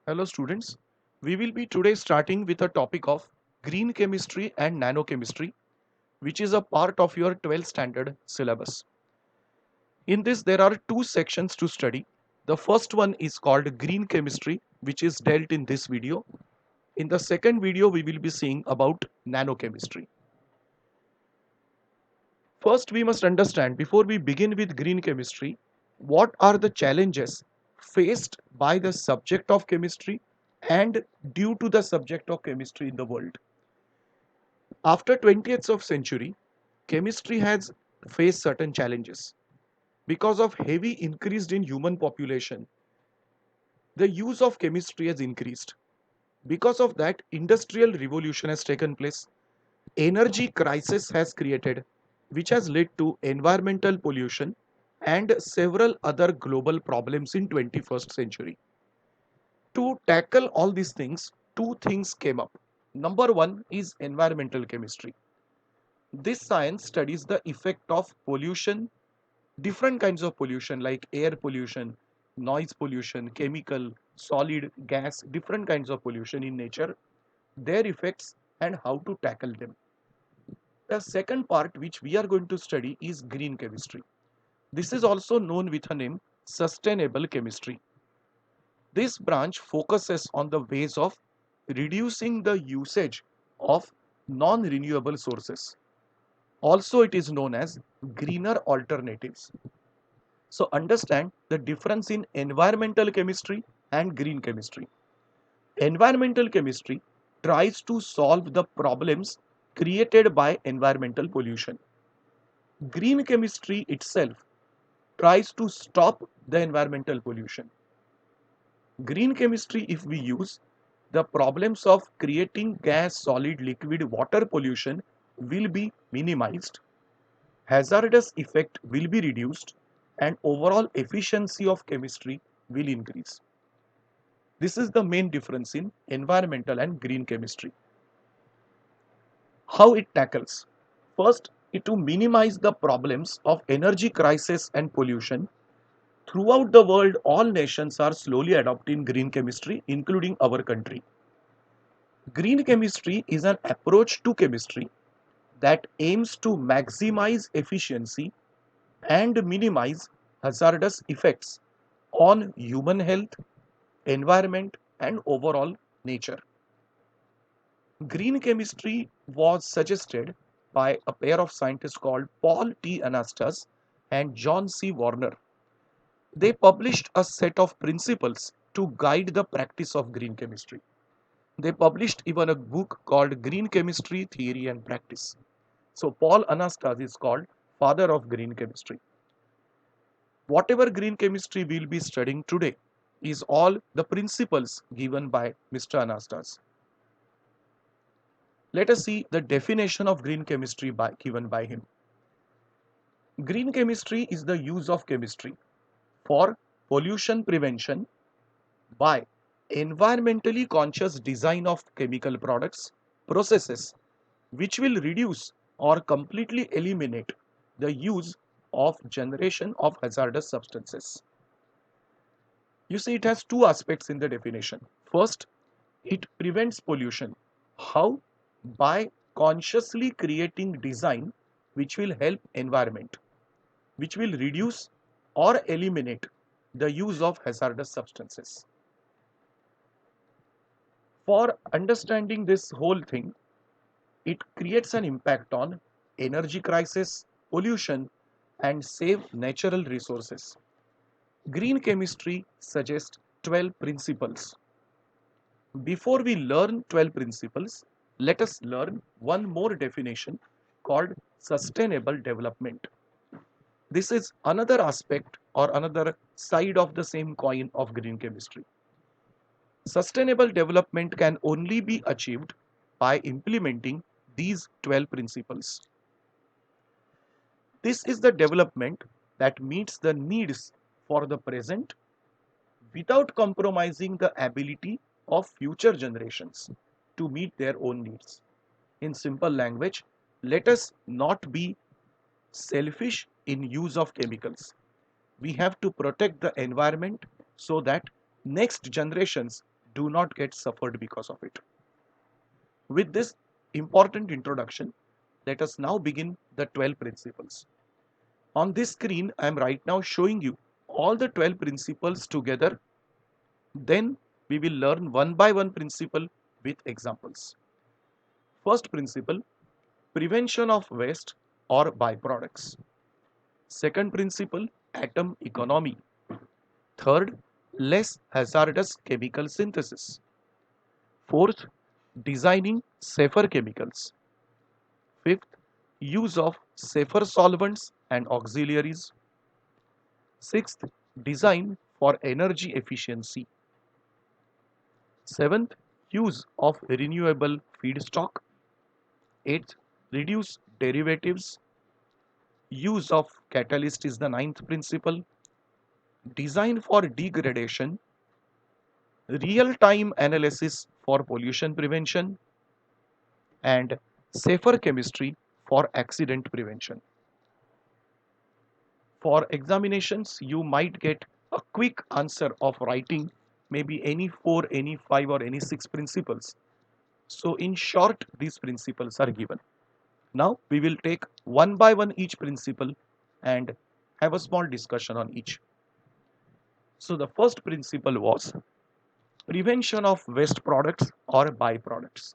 Hello students, we will be today starting with a topic of green chemistry and nanochemistry, which is a part of your 12th standard syllabus. In this there are two sections to study. The first one is called green chemistry, which is dealt in this video. In the second video we will be seeing about nanochemistry. First we must understand, before we begin with green chemistry, what are the challenges faced by the subject of chemistry and due to the subject of chemistry in the world. After 20th of century, chemistry has faced certain challenges. Because of heavy increase in human population, the use of chemistry has increased. Because of that, industrial revolution has taken place. Energy crisis has created, which has led to environmental pollution and several other global problems in 21st century. To tackle all these things, two things came up. Number one is environmental chemistry. This science studies the effect of pollution, different kinds of pollution like air pollution, noise pollution, chemical, solid, gas, different kinds of pollution in nature, their effects and how to tackle them. The second part which we are going to study is green chemistry. This is also known with a name sustainable chemistry. This branch focuses on the ways of reducing the usage of non-renewable sources. Also, it is known as greener alternatives. So, understand the difference in environmental chemistry and green chemistry. Environmental chemistry tries to solve the problems created by environmental pollution. Green chemistry itself tries to stop the environmental pollution. Green chemistry, if we use, the problems of creating gas, solid, liquid, water pollution will be minimized, hazardous effect will be reduced, and overall efficiency of chemistry will increase. This is the main difference in environmental and green chemistry. How it tackles? First, to minimize the problems of energy crisis and pollution. Throughout the world, all nations are slowly adopting green chemistry, including our country. Green chemistry is an approach to chemistry that aims to maximize efficiency and minimize hazardous effects on human health, environment, and overall nature. Green chemistry was suggested by a pair of scientists called Paul T. Anastas and John C. Warner. They published a set of principles to guide the practice of green chemistry. They published even a book called Green Chemistry Theory and Practice. So Paul Anastas is called father of green chemistry. Whatever green chemistry we'll be studying today is all the principles given by Mr. Anastas. Let us see the definition of green chemistry given by him. Green chemistry is the use of chemistry for pollution prevention by environmentally conscious design of chemical products, processes which will reduce or completely eliminate the use of generation of hazardous substances. You see, it has two aspects in the definition. First, it prevents pollution. How? By consciously creating design which will help environment, which will reduce or eliminate the use of hazardous substances. For understanding this whole thing, it creates an impact on energy crisis, pollution, and save natural resources. Green chemistry suggests 12 principles. Before we learn 12 principles, let us learn one more definition called sustainable development. This is another aspect or another side of the same coin of green chemistry. Sustainable development can only be achieved by implementing these 12 principles. This is the development that meets the needs for the present without compromising the ability of future generations to meet their own needs. In simple language, let us not be selfish in use of chemicals. We have to protect the environment so that next generations do not get suffered because of it. With this important introduction, let us now begin the 12 principles. On this screen, I am right now showing you all the 12 principles together. Then we will learn one by one principle with examples. First principle, prevention of waste or byproducts. Second principle, atom economy. Third, less hazardous chemical synthesis. Fourth, designing safer chemicals. Fifth, use of safer solvents and auxiliaries. Sixth, design for energy efficiency. Seventh, use of renewable feedstock. Eighth, reduce derivatives. Use of catalyst is the ninth principle. Design for degradation. Real-time analysis for pollution prevention. And safer chemistry for accident prevention. For examinations, you might get a quick answer of writing maybe any 4, any 5 or any 6 principles. So in short, these principles are given. Now we will take one by one each principle and have a small discussion on each. So the first principle was prevention of waste products or byproducts.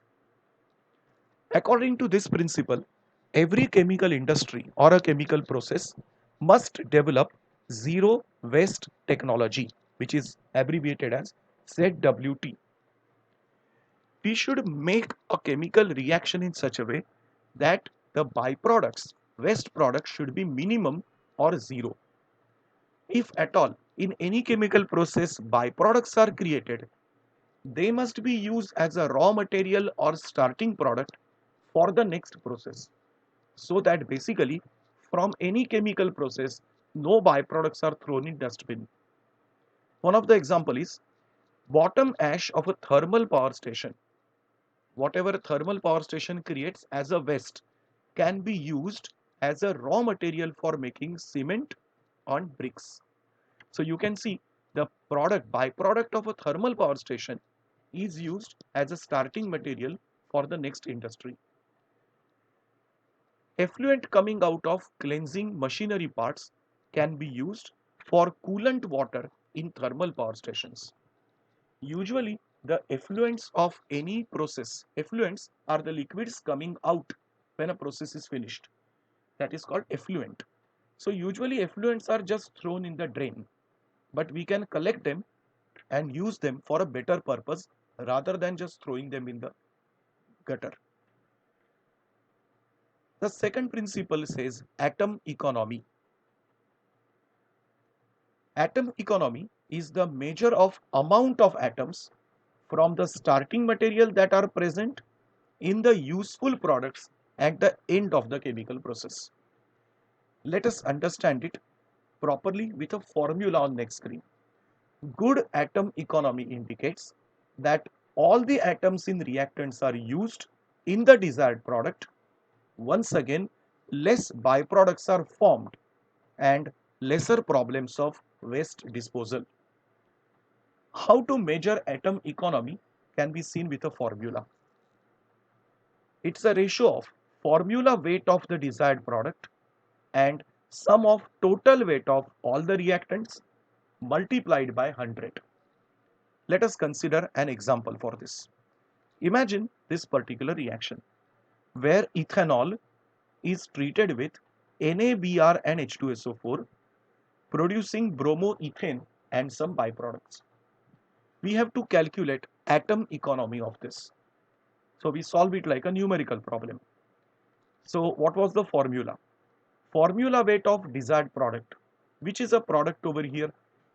According to this principle, every chemical industry or a chemical process must develop zero waste technology, which is abbreviated as ZWT. We should make a chemical reaction in such a way that the byproducts, waste products should be minimum or zero. If at all in any chemical process byproducts are created, they must be used as a raw material or starting product for the next process. So that basically from any chemical process, no byproducts are thrown in dustbin. One of the example is bottom ash of a thermal power station. Whatever thermal power station creates as a waste can be used as a raw material for making cement and bricks. So you can see the byproduct of a thermal power station is used as a starting material for the next industry. Effluent coming out of cleansing machinery parts can be used for coolant water in thermal power stations. Usually, the effluents of any process, effluents are the liquids coming out when a process is finished. That is called effluent. So usually effluents are just thrown in the drain, but we can collect them and use them for a better purpose rather than just throwing them in the gutter. The second principle says atom economy. Atom economy is the measure of amount of atoms from the starting material that are present in the useful products at the end of the chemical process. Let us understand it properly with a formula on next screen. Good atom economy indicates that all the atoms in reactants are used in the desired product. Once again, less byproducts are formed and lesser problems of waste disposal. How to measure atom economy can be seen with a formula. It's a ratio of formula weight of the desired product and sum of total weight of all the reactants multiplied by 100. Let us consider an example for this. Imagine this particular reaction where ethanol is treated with NaBr and H2SO4 producing bromoethane and some byproducts. We have to calculate atom economy of this. So we solve it like a numerical problem. So what was the formula? Formula weight of desired product, which is a product over here,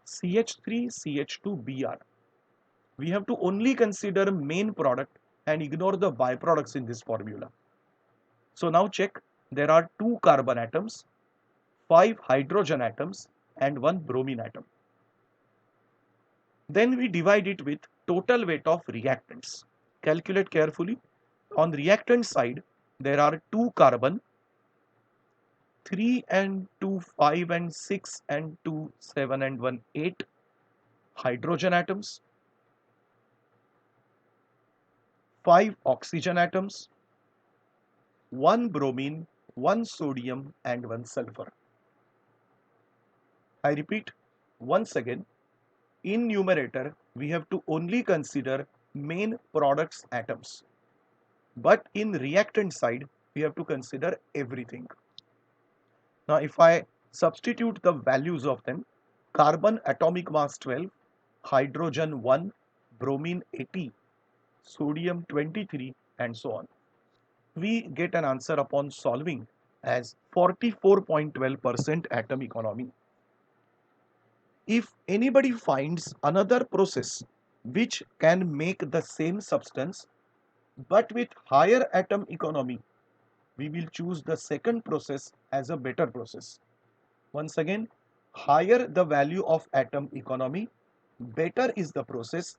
CH3CH2Br. We have to only consider main product and ignore the byproducts in this formula. So now check, there are 2 carbon atoms, 5 hydrogen atoms and 1 bromine atom. Then we divide it with total weight of reactants. Calculate carefully. On reactant side, there are 2 carbon, 3 and 2, 5 and 6 and 2, 7 and 1, 8 hydrogen atoms. 5 oxygen atoms, 1 bromine, 1 sodium and 1 sulfur. I repeat once again, in numerator we have to only consider main products atoms, but in reactant side we have to consider everything. Now if I substitute the values of them, carbon atomic mass 12, hydrogen 1, bromine 80, sodium 23 and so on, we get an answer upon solving as 44.12% atom economy. If anybody finds another process which can make the same substance but with higher atom economy, we will choose the second process as a better process. Once again, higher the value of atom economy, better is the process,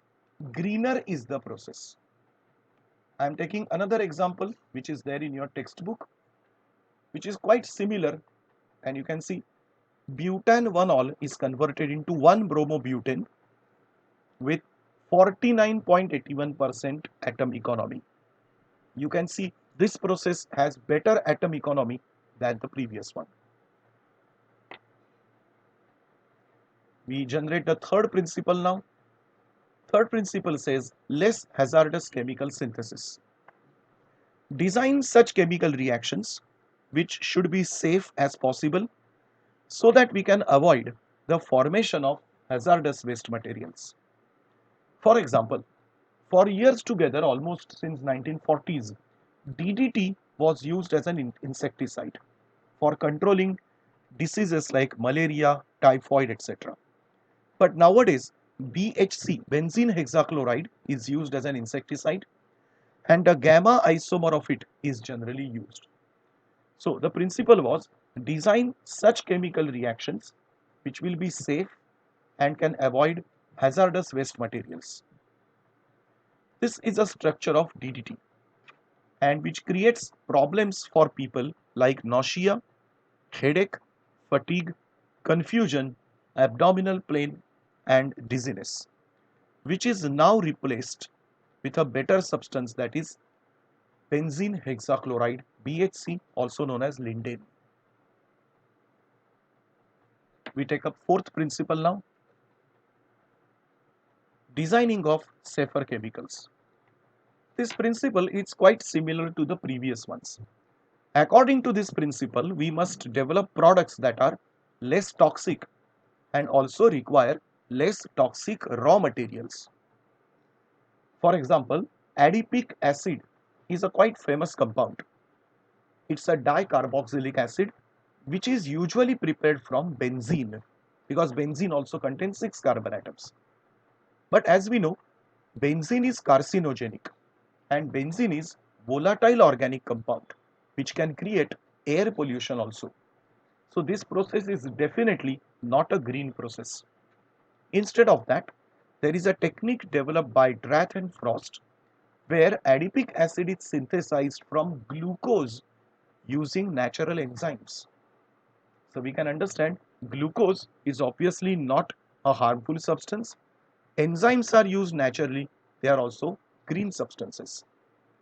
greener is the process. I am taking another example which is there in your textbook, which is quite similar, and you can see butane 1-ol is converted into 1-bromobutane with 49.81% atom economy. You can see this process has better atom economy than the previous one. We generate the third principle now. Third principle says less hazardous chemical synthesis. Design such chemical reactions which should be safe as possible so that we can avoid the formation of hazardous waste materials. For example, for years together, almost since 1940s, DDT was used as an insecticide for controlling diseases like malaria, typhoid, etc. But nowadays, BHC, benzene hexachloride, is used as an insecticide and a gamma isomer of it is generally used. So the principle was design such chemical reactions which will be safe and can avoid hazardous waste materials. This is a structure of DDT and which creates problems for people like nausea, headache, fatigue, confusion, abdominal pain and dizziness, which is now replaced with a better substance, that is benzene hexachloride, BHC, also known as lindane. We take up fourth principle now, designing of safer chemicals. This principle is quite similar to the previous ones. According to this principle, we must develop products that are less toxic and also require less toxic raw materials. For example, adipic acid is a quite famous compound. It's a dicarboxylic acid which is usually prepared from benzene, because benzene also contains 6 carbon atoms. But as we know, benzene is carcinogenic and benzene is volatile organic compound which can create air pollution also. So this process is definitely not a green process. Instead of that, there is a technique developed by Drath and Frost where adipic acid is synthesized from glucose using natural enzymes. So we can understand glucose is obviously not a harmful substance. Enzymes are used naturally, they are also green substances.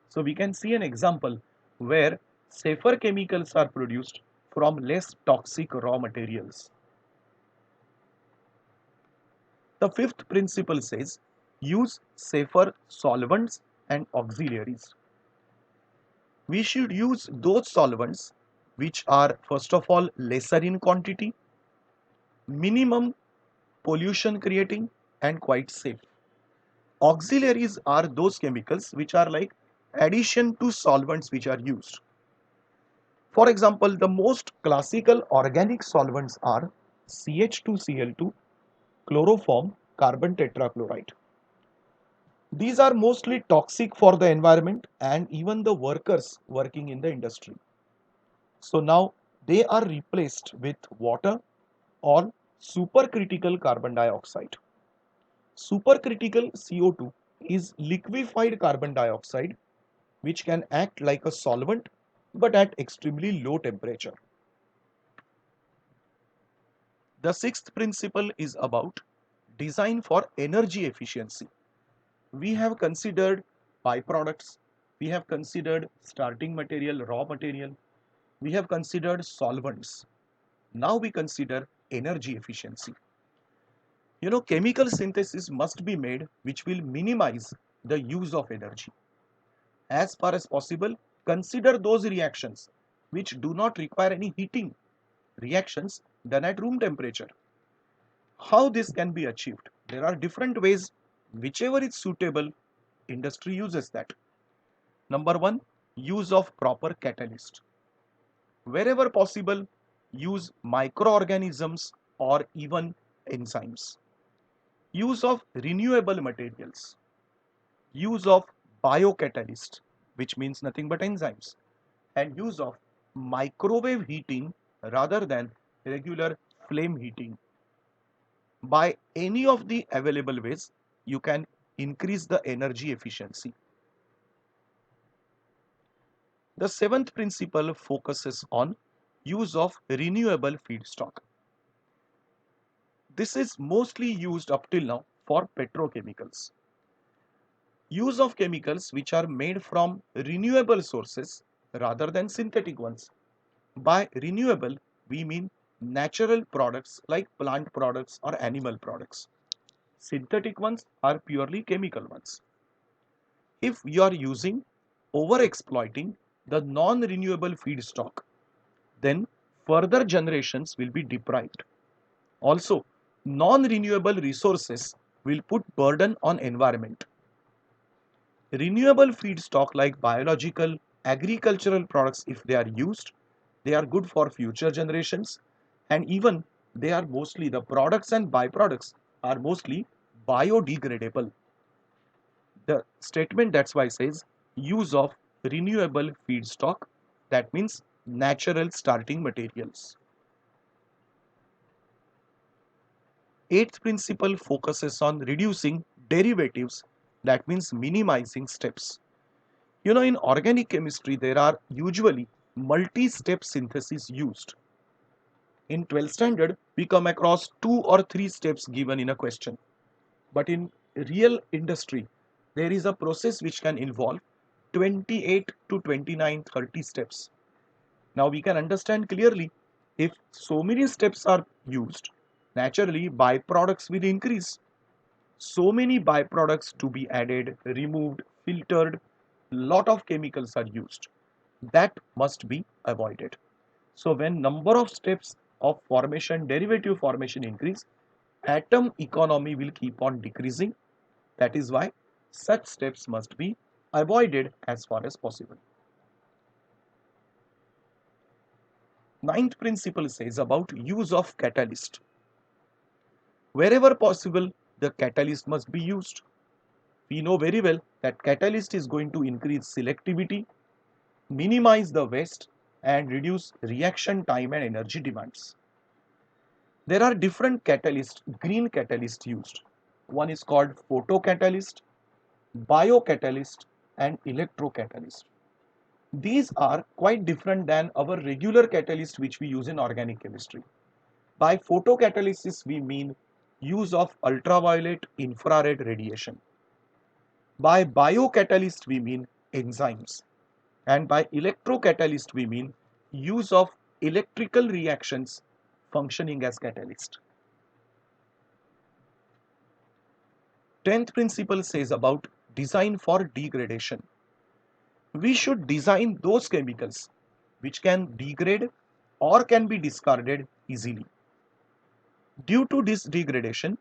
So we can see an example where safer chemicals are produced from less toxic raw materials. The fifth principle says use safer solvents and auxiliaries. We should use those solvents which are first of all lesser in quantity, minimum pollution creating and quite safe. Auxiliaries are those chemicals which are like addition to solvents which are used. For example, the most classical organic solvents are CH2Cl2, chloroform, carbon tetrachloride. These are mostly toxic for the environment and even the workers working in the industry. So now they are replaced with water or supercritical carbon dioxide. Supercritical CO2 is liquefied carbon dioxide which can act like a solvent but at extremely low temperature. The sixth principle is about design for energy efficiency. We have considered byproducts, we have considered starting material, raw material, we have considered solvents. Now we consider energy efficiency. Chemical synthesis must be made which will minimize the use of energy. As far as possible, consider those reactions which do not require any heating, reactions done at room temperature. How this can be achieved? There are different ways, whichever is suitable, industry uses that. Number one, use of proper catalyst. Wherever possible, use microorganisms or even enzymes. Use of renewable materials. Use of biocatalyst, which means nothing but enzymes. And use of microwave heating rather than regular flame heating. By any of the available ways, you can increase the energy efficiency. The seventh principle focuses on use of renewable feedstock. This is mostly used up till now for petrochemicals. Use of chemicals which are made from renewable sources rather than synthetic ones. By renewable, we mean natural products like plant products or animal products. Synthetic ones are purely chemical ones. If you are using over exploiting the non-renewable feedstock, then further generations will be deprived. Also, non-renewable resources will put burden on environment. Renewable feedstock like biological, agricultural products, if they are used, they are good for future generations, and even they are mostly the products and byproducts are mostly biodegradable. The statement that's why says use of renewable feedstock, that means natural starting materials. Eighth principle focuses on reducing derivatives, that means minimizing steps. In organic chemistry, there are usually multi-step synthesis used. In 12th standard, we come across 2 or 3 steps given in a question. But in real industry, there is a process which can involve 28 to 29, 30 steps. Now we can understand clearly, if so many steps are used, naturally byproducts will increase. So many byproducts to be added, removed, filtered, lot of chemicals are used. That must be avoided. So when number of steps of formation, derivative formation increase, atom economy will keep on decreasing. That is why such steps must be avoided as far as possible. Ninth principle says about use of catalyst. Wherever possible, the catalyst must be used. We know very well that catalyst is going to increase selectivity, minimize the waste, and reduce reaction time and energy demands. There are different catalysts, green catalyst used. One is called photocatalyst, biocatalyst, and electrocatalyst. These are quite different than our regular catalyst which we use in organic chemistry. By photocatalysis, we mean use of ultraviolet infrared radiation. By biocatalyst, we mean enzymes. And by electrocatalyst, we mean use of electrical reactions functioning as catalyst. 10th principle says about design for degradation. We should design those chemicals which can degrade or can be discarded easily. Due to this degradation,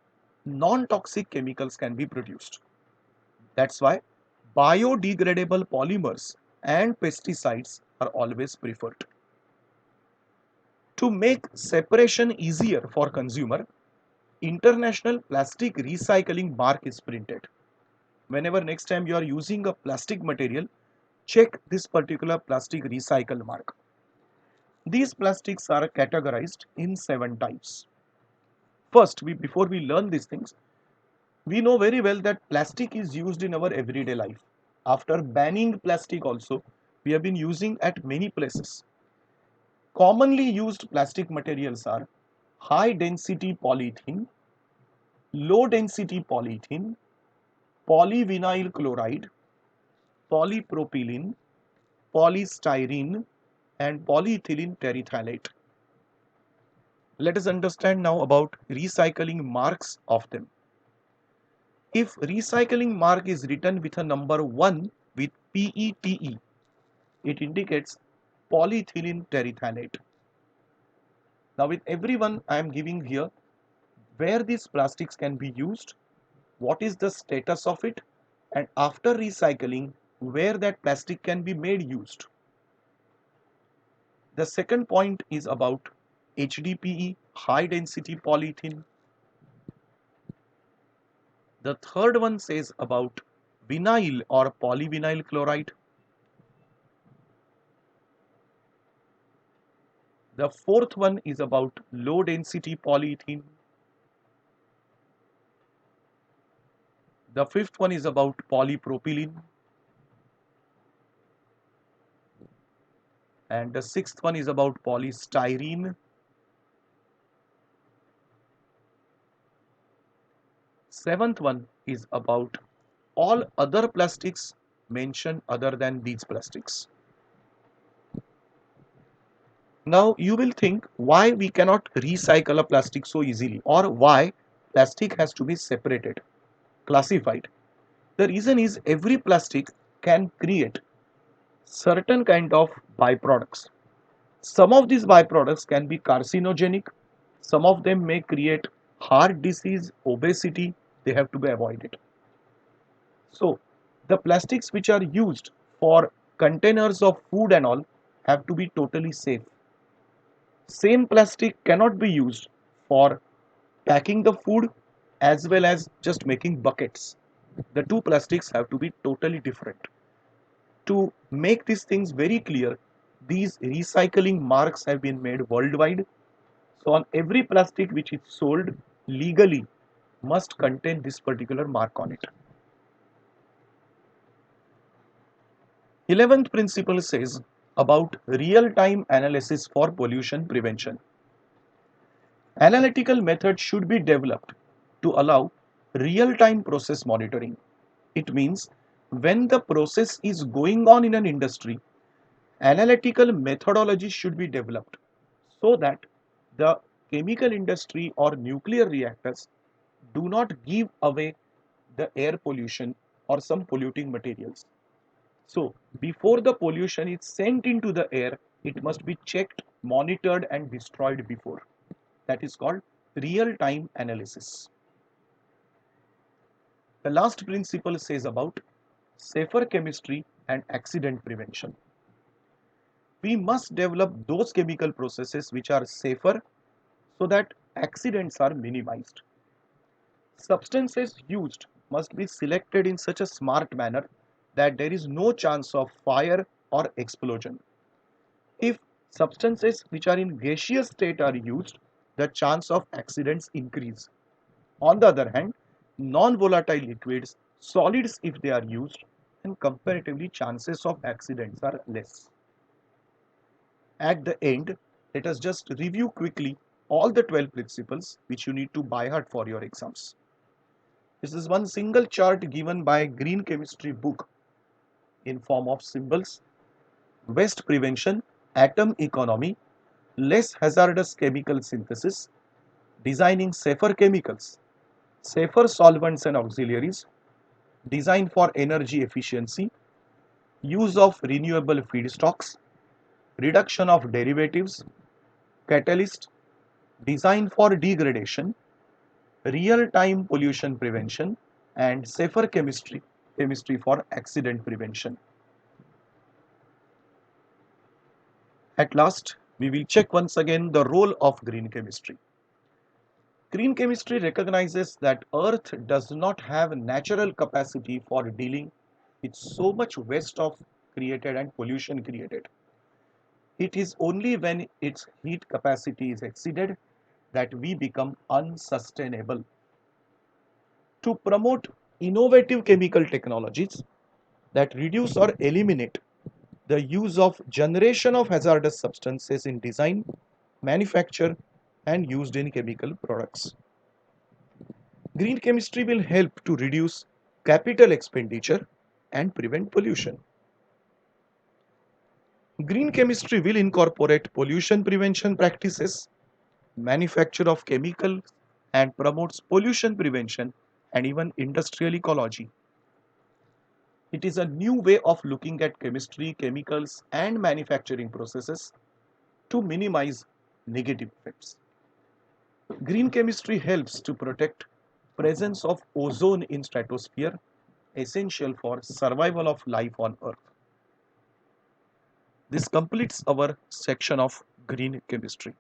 non-toxic chemicals can be produced. That's why biodegradable polymers and pesticides are always preferred. To make separation easier for consumer, International Plastic Recycling Mark is printed. Whenever next time you are using a plastic material, check this particular plastic recycle mark. These plastics are categorized in 7 types. First, before we learn these things, we know very well that plastic is used in our everyday life. After banning plastic also, we have been using at many places. Commonly used plastic materials are high density polyethylene, low density polyethylene, polyvinyl chloride, polypropylene, polystyrene, and polyethylene terephthalate. Let us understand now about recycling marks of them. If recycling mark is written with a number 1 with PETE, it indicates polyethylene terephthalate. Now with everyone I am giving here where these plastics can be used, what is the status of it, and after recycling where that plastic can be made used. The second point is about HDPE, high density polyethylene. The third one says about vinyl or polyvinyl chloride. The fourth one is about low density polyethylene. The fifth one is about polypropylene. And the sixth one is about polystyrene. Seventh one is about all other plastics mentioned other than these plastics. Now you will think why we cannot recycle a plastic so easily, or why plastic has to be separated, classified. The reason is every plastic can create certain kind of byproducts. Some of these byproducts can be carcinogenic, some of them may create heart disease, obesity, they have to be avoided. So the plastics which are used for containers of food and all have to be totally safe. Same plastic cannot be used for packing the food as well as just making buckets. The two plastics have to be totally different. To make these things very clear, these recycling marks have been made worldwide. So on every plastic which is sold legally must contain this particular mark on it. 11th principle says about real-time analysis for pollution prevention. Analytical methods should be developed to allow real-time process monitoring. It means when the process is going on in an industry, analytical methodology should be developed so that the chemical industry or nuclear reactors do not give away the air pollution or some polluting materials. So before the pollution is sent into the air, it must be checked, monitored and destroyed before. That is called real-time analysis. The last principle says about safer chemistry and accident prevention. We must develop those chemical processes which are safer so that accidents are minimized. Substances used must be selected in such a smart manner that there is no chance of fire or explosion. If substances which are in gaseous state are used, the chance of accidents increase. On the other hand, non-volatile liquids, solids if they are used, and comparatively chances of accidents are less. At the end, let us just review quickly all the 12 principles which you need to by heart for your exams. This is one single chart given by Green Chemistry book in form of symbols: waste prevention, atom economy, less hazardous chemical synthesis, designing safer chemicals, safer solvents and auxiliaries, design for energy efficiency, use of renewable feedstocks, reduction of derivatives, catalyst, design for degradation, real-time pollution prevention, and safer chemistry for accident prevention. At last, we will check once again the role of green chemistry. Green chemistry recognizes that Earth does not have natural capacity for dealing with so much waste of created and pollution created. It is only when its heat capacity is exceeded that we become unsustainable. To promote innovative chemical technologies that reduce or eliminate the use of generation of hazardous substances in design, manufacture, and used in chemical products. Green chemistry will help to reduce capital expenditure and prevent pollution. Green chemistry will incorporate pollution prevention practices, manufacture of chemicals, and promotes pollution prevention and even industrial ecology. It is a new way of looking at chemistry, chemicals, and manufacturing processes to minimize negative effects. Green chemistry helps to protect presence of ozone in stratosphere, essential for survival of life on earth. This completes our section of green chemistry.